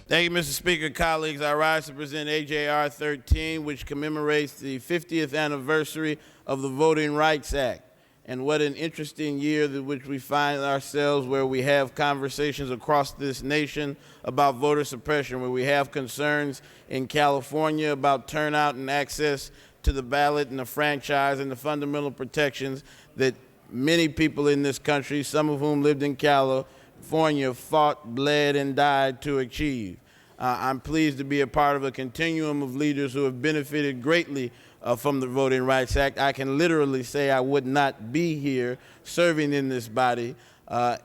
Thank you, Mr. Speaker. Colleagues, I rise to present AJR 13, which commemorates the 50th anniversary of the Voting Rights Act. And what an interesting year in which we find ourselves, where we have conversations across this nation about voter suppression, where we have concerns in California about turnout and access to the ballot and the franchise and the fundamental protections that many people in this country, some of whom lived in California, fought, bled, and died to achieve. I'm pleased to be a part of a continuum of leaders who have benefited greatly from the Voting Rights Act. I can literally say I would not be here serving in this body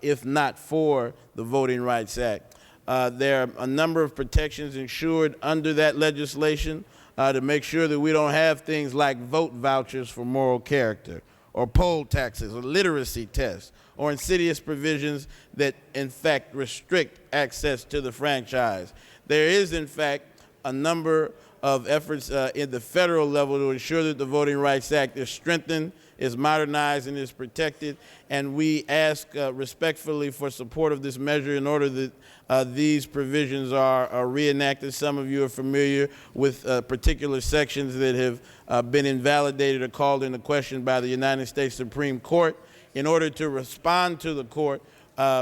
if not for the Voting Rights Act. There are a number of protections ensured under that legislation to make sure that we don't have things like vote vouchers for moral character, or poll taxes, or literacy tests, or insidious provisions that in fact restrict access to the franchise. There is in fact a number of efforts in the federal level to ensure that the Voting Rights Act is strengthened, is modernized, and is protected. And we ask respectfully for support of this measure in order that these provisions are reenacted. Some of you are familiar with particular sections that have been invalidated or called into question by the United States Supreme Court. In order to respond to the court,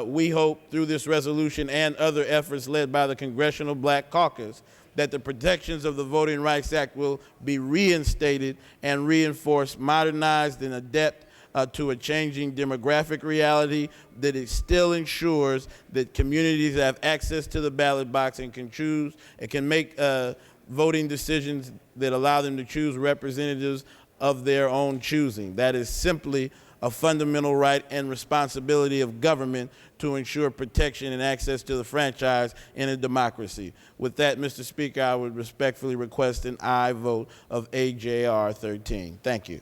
we hope through this resolution and other efforts led by the Congressional Black Caucus that the protections of the Voting Rights Act will be reinstated and reinforced, modernized, and adapt to a changing demographic reality, that it still ensures that communities have access to the ballot box and can choose and can make voting decisions that allow them to choose representatives of their own choosing. That is simply a fundamental right and responsibility of government to ensure protection and access to the franchise in a democracy. With that, Mr. Speaker, I would respectfully request an aye vote of AJR 13. Thank you.